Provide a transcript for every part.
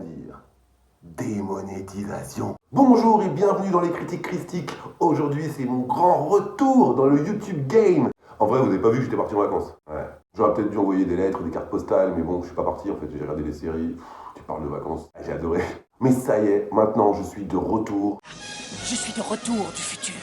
dire démonétisation. Bonjour et bienvenue dans les critiques christiques. Aujourd'hui, c'est mon grand retour dans le YouTube game. En vrai, vous n'avez pas vu que j'étais parti en vacances. Ouais. J'aurais peut-être dû envoyer des lettres, des cartes postales, mais bon, je suis pas parti en fait. J'ai regardé des séries. Tu parles de vacances. J'ai adoré. Mais ça y est, maintenant je suis de retour. Je suis de retour du futur.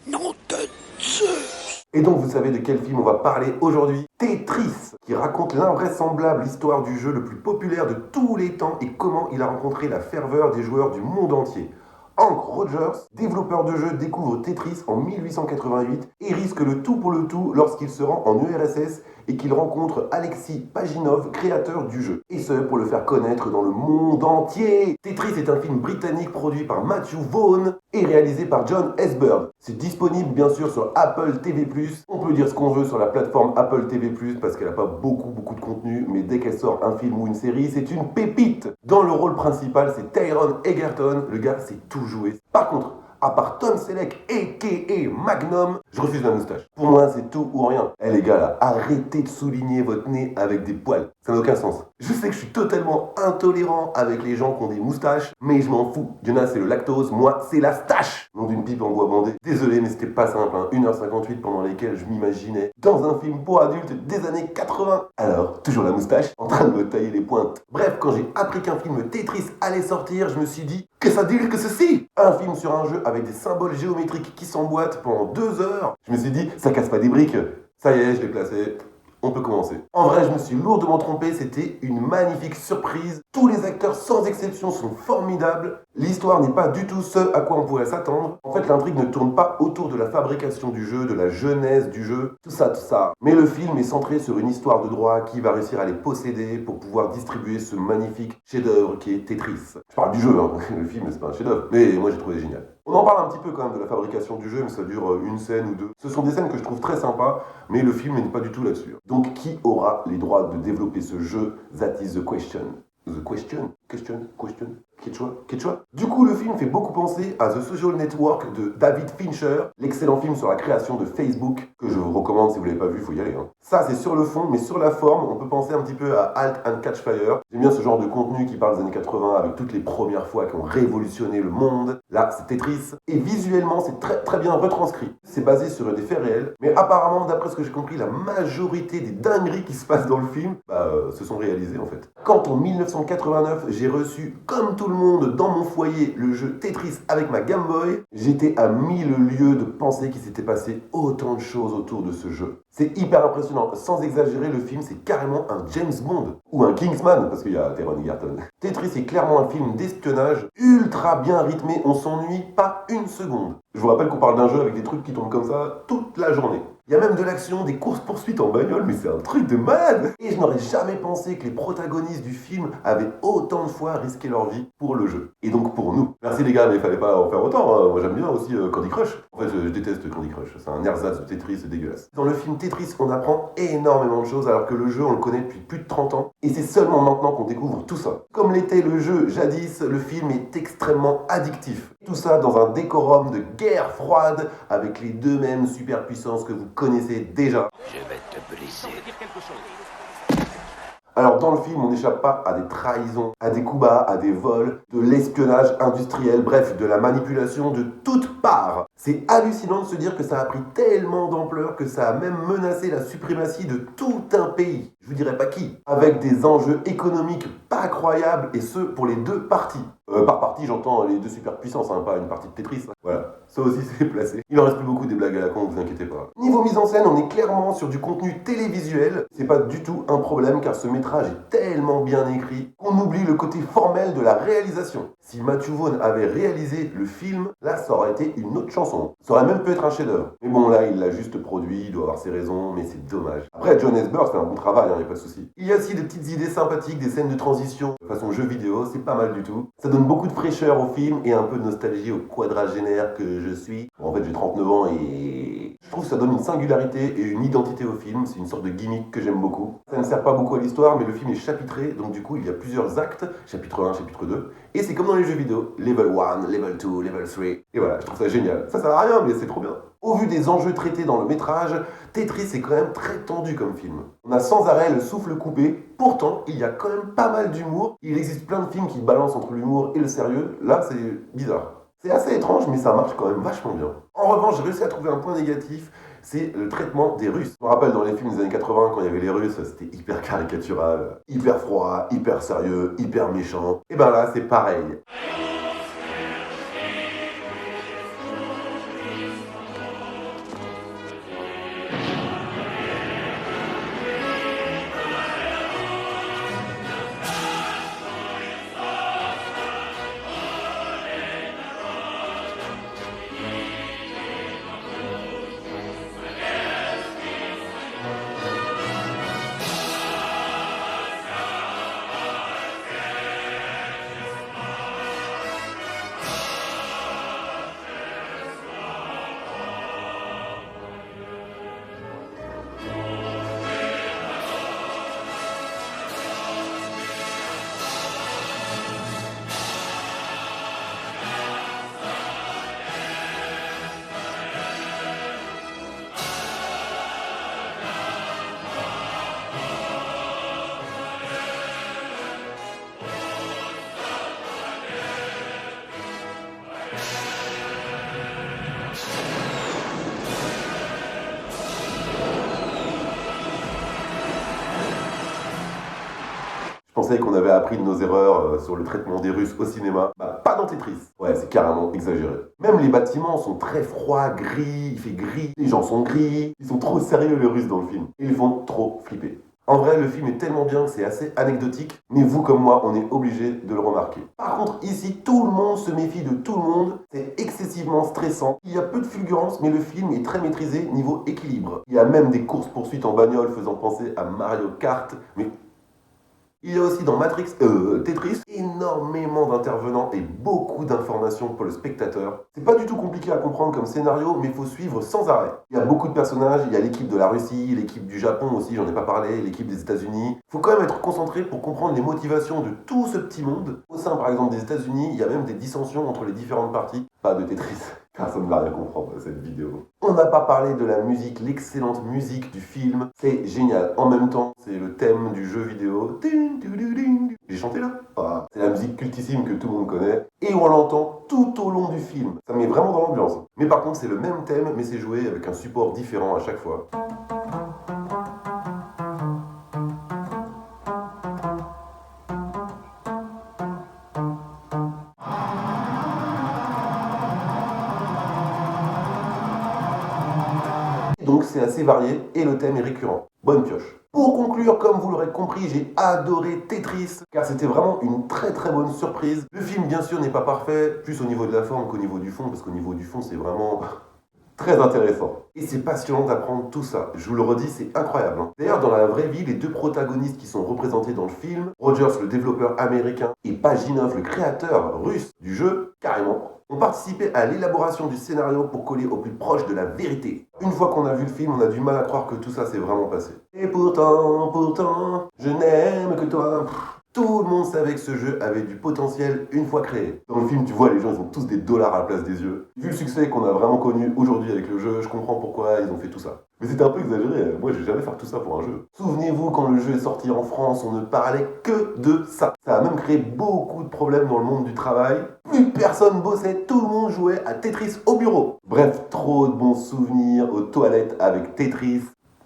Nom de Zeus. Et donc, vous savez de quel film on va parler aujourd'hui? Tetris, qui raconte l'invraisemblable histoire du jeu le plus populaire de tous les temps et comment il a rencontré la ferveur des joueurs du monde entier. Hank Rogers, développeur de jeu, découvre Tetris en 1888 et risque le tout pour le tout lorsqu'il se rend en URSS et qu'il rencontre Alexis Paginov, créateur du jeu. Et ce, pour le faire connaître dans le monde entier. Tetris est un film britannique produit par Matthew Vaughn et réalisé par John S. Bird. C'est disponible bien sûr sur Apple TV+. On peut dire ce qu'on veut sur la plateforme Apple TV+, parce qu'elle n'a pas beaucoup de contenu, mais dès qu'elle sort un film ou une série, c'est une pépite. Dans le rôle principal, c'est Taron Egerton. Le gars sait tout jouer. Par contre, à part Tom Selleck a.k.a. Magnum, je refuse la moustache. Pour moi, c'est tout ou rien. Eh les gars là, arrêtez de souligner votre nez avec des poils. Ça n'a aucun sens. Je sais que je suis totalement intolérant avec les gens qui ont des moustaches, mais je m'en fous. Il y en a, c'est le lactose, moi, c'est la stache. Nom d'une pipe en bois bandé. Désolé, mais c'était pas simple, hein. 1h58 pendant lesquelles je m'imaginais dans un film pour adultes des années 80. Alors, toujours la moustache, en train de me tailler les pointes. Bref, quand j'ai appris qu'un film Tetris allait sortir, je me suis dit, que ça dire que ceci? Un film sur un jeu avec des symboles géométriques qui s'emboîtent pendant 2 heures. Je me suis dit, ça casse pas des briques. Ça y est, je l'ai placé. On peut commencer. En vrai, je me suis lourdement trompé, c'était une magnifique surprise. Tous les acteurs, sans exception, sont formidables. L'histoire n'est pas du tout ce à quoi on pourrait s'attendre. En fait, l'intrigue ne tourne pas autour de la fabrication du jeu, de la genèse du jeu, tout ça. Mais le film est centré sur une histoire de droit qui va réussir à les posséder pour pouvoir distribuer ce magnifique chef-d'œuvre qui est Tetris. Je parle du jeu, hein. Le film, c'est pas un chef-d'œuvre, mais moi j'ai trouvé génial. On en parle un petit peu quand même de la fabrication du jeu, mais ça dure une scène ou deux. Ce sont des scènes que je trouve très sympas, mais le film n'est pas du tout là-dessus. Donc qui aura les droits de développer ce jeu? That is the question. The question? Question? Quechua? Du coup, le film fait beaucoup penser à The Social Network de David Fincher, l'excellent film sur la création de Facebook, que je vous recommande si vous ne l'avez pas vu, il faut y aller. Hein. Ça, c'est sur le fond, mais sur la forme, on peut penser un petit peu à Halt and Catch Fire. J'aime bien ce genre de contenu qui parle des années 80, avec toutes les premières fois qui ont révolutionné le monde. Là, c'est Tetris. Et visuellement, c'est très bien retranscrit. C'est basé sur des faits réels, mais apparemment, d'après ce que j'ai compris, la majorité des dingueries qui se passent dans le film se sont réalisées en fait. Quand en 1989, j'ai reçu, comme tout le monde, dans mon foyer, le jeu Tetris avec ma Game Boy, j'étais à 1000 lieues de penser qu'il s'était passé autant de choses autour de ce jeu. C'est hyper impressionnant. Sans exagérer, le film, c'est carrément un James Bond. Ou un Kingsman, parce qu'il y a Taron Egerton. Tetris est clairement un film d'espionnage, ultra bien rythmé, on s'ennuie pas une seconde. Je vous rappelle qu'on parle d'un jeu avec des trucs qui tournent comme ça toute la journée. Il y a même de l'action, des courses-poursuites en bagnole, mais c'est un truc de malade! Et je n'aurais jamais pensé que les protagonistes du film avaient autant de fois risqué leur vie pour le jeu. Et donc pour nous. Merci les gars, mais il fallait pas en faire autant, hein. Moi j'aime bien aussi Candy Crush. En fait, je déteste Candy Crush, c'est un ersatz de Tetris, c'est dégueulasse. Dans le film Tetris, on apprend énormément de choses, alors que le jeu, on le connaît depuis plus de 30 ans. Et c'est seulement maintenant qu'on découvre tout ça. Comme l'était le jeu jadis, le film est extrêmement addictif. Tout ça dans un décorum de guerre froide, avec les deux mêmes superpuissances que vous connaissez déjà. Je vais te briser. Alors dans le film, on n'échappe pas à des trahisons, à des coups bas, à des vols, de l'espionnage industriel, bref, de la manipulation de toutes parts. C'est hallucinant de se dire que ça a pris tellement d'ampleur que ça a même menacé la suprématie de tout un pays. Je vous dirais pas qui. Avec des enjeux économiques pas croyables, et ce, pour les deux parties. Par partie, j'entends les deux superpuissances, hein, pas une partie de Tetris. Voilà, ça aussi c'est placé. Il en reste plus beaucoup des blagues à la con, vous inquiétez pas. Niveau mise en scène, on est clairement sur du contenu télévisuel. C'est pas du tout un problème car ce métrage est tellement bien écrit qu'on oublie le côté formel de la réalisation. Si Matthew Vaughn avait réalisé le film, là ça aurait été une autre chanson. Ça aurait même pu être un chef-d'œuvre. Mais bon, là il l'a juste produit, il doit avoir ses raisons, mais c'est dommage. Après, John S. Bird fait un bon travail, y a pas de souci. Il y a aussi des petites idées sympathiques, des scènes de transition, façon jeu vidéo, c'est pas mal du tout. Ça donne beaucoup de fraîcheur au film et un peu de nostalgie au quadragénaire que je suis. Bon, en fait, j'ai 39 ans et Je trouve que ça donne une singularité et une identité au film, c'est une sorte de gimmick que j'aime beaucoup. Ça ne sert pas beaucoup à l'histoire, mais le film est chapitré, donc du coup il y a plusieurs actes, chapitre 1, chapitre 2, et c'est comme dans les jeux vidéo, level 1, level 2, level 3, et voilà, je trouve ça génial. Ça sert à rien, mais c'est trop bien. Au vu des enjeux traités dans le métrage, Tetris est quand même très tendu comme film. On a sans arrêt le souffle coupé, pourtant il y a quand même pas mal d'humour. Il existe plein de films qui balancent entre l'humour et le sérieux, là c'est bizarre. C'est assez étrange, mais ça marche quand même vachement bien. En revanche, j'ai réussi à trouver un point négatif, c'est le traitement des Russes. Je me rappelle dans les films des années 80, quand il y avait les Russes, c'était hyper caricatural, hyper froid, hyper sérieux, hyper méchant. Et ben là, c'est pareil. Je pensais qu'on avait appris de nos erreurs sur le traitement des Russes au cinéma. Bah, pas dans Tetris. Ouais, c'est carrément exagéré. Même les bâtiments sont très froids, gris, il fait gris, les gens sont gris. Ils sont trop sérieux les Russes dans le film. Ils font trop flipper. En vrai, le film est tellement bien que c'est assez anecdotique, mais vous comme moi, on est obligé de le remarquer. Par contre, ici, tout le monde se méfie de tout le monde, c'est excessivement stressant. Il y a peu de fulgurance, mais le film est très maîtrisé niveau équilibre. Il y a même des courses-poursuites en bagnole faisant penser à Mario Kart, mais il y a aussi dans Tetris, énormément d'intervenants et beaucoup d'informations pour le spectateur. C'est pas du tout compliqué à comprendre comme scénario, mais il faut suivre sans arrêt. Il y a beaucoup de personnages, il y a l'équipe de la Russie, l'équipe du Japon aussi, j'en ai pas parlé, l'équipe des États-Unis. Il faut quand même être concentré pour comprendre les motivations de tout ce petit monde. Au sein par exemple des États-Unis, il y a même des dissensions entre les différentes parties. Pas de Tetris. Personne ne va rien comprendre à cette vidéo. On n'a pas parlé de la musique, l'excellente musique du film. C'est génial. En même temps, c'est le thème du jeu vidéo. J'ai chanté là. Ah, c'est la musique cultissime que tout le monde connaît. Et on l'entend tout au long du film. Ça met vraiment dans l'ambiance. Mais par contre, c'est le même thème, mais c'est joué avec un support différent à chaque fois. Donc c'est assez varié et le thème est récurrent. Bonne pioche. Pour conclure, comme vous l'aurez compris, j'ai adoré Tetris, car c'était vraiment une très très bonne surprise. Le film, bien sûr, n'est pas parfait, plus au niveau de la forme qu'au niveau du fond, parce qu'au niveau du fond, c'est vraiment très intéressant. Et c'est passionnant d'apprendre tout ça. Je vous le redis, c'est incroyable. D'ailleurs, dans la vraie vie, les deux protagonistes qui sont représentés dans le film, Rogers, le développeur américain, et Pajinov, le créateur russe du jeu, carrément, ont participé à l'élaboration du scénario pour coller au plus proche de la vérité. Une fois qu'on a vu le film, on a du mal à croire que tout ça s'est vraiment passé. Et pourtant, je n'aime que toi. Tout le monde savait que ce jeu avait du potentiel une fois créé. Dans le film, tu vois, les gens, ils ont tous des dollars à la place des yeux. Vu le succès qu'on a vraiment connu aujourd'hui avec le jeu, je comprends pourquoi ils ont fait tout ça. Mais c'était un peu exagéré, moi je vais jamais faire tout ça pour un jeu. Souvenez-vous, quand le jeu est sorti en France, on ne parlait que de ça. Ça a même créé beaucoup de problèmes dans le monde du travail. Plus personne bossait, tout le monde jouait à Tetris au bureau. Bref, trop de bons souvenirs aux toilettes avec Tetris.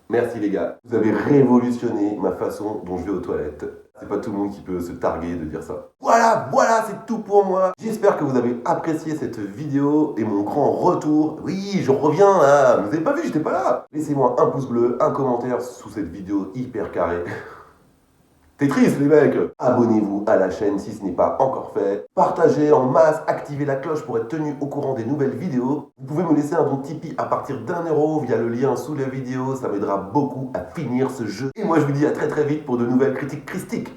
Merci les gars, vous avez révolutionné ma façon dont je vais aux toilettes. C'est pas tout le monde qui peut se targuer de dire ça. Voilà, c'est tout pour moi. J'espère que vous avez apprécié cette vidéo et mon grand retour. Oui, je reviens là. Vous avez pas vu, j'étais pas là. Laissez-moi un pouce bleu, un commentaire sous cette vidéo hyper carrée. Tetris les mecs. Abonnez-vous à la chaîne si ce n'est pas encore fait. Partagez en masse, activez la cloche pour être tenu au courant des nouvelles vidéos. Vous pouvez me laisser un don Tipeee à partir d'1 € via le lien sous la vidéo. Ça m'aidera beaucoup à finir ce jeu. Et moi je vous dis à très très vite pour de nouvelles critiques christiques.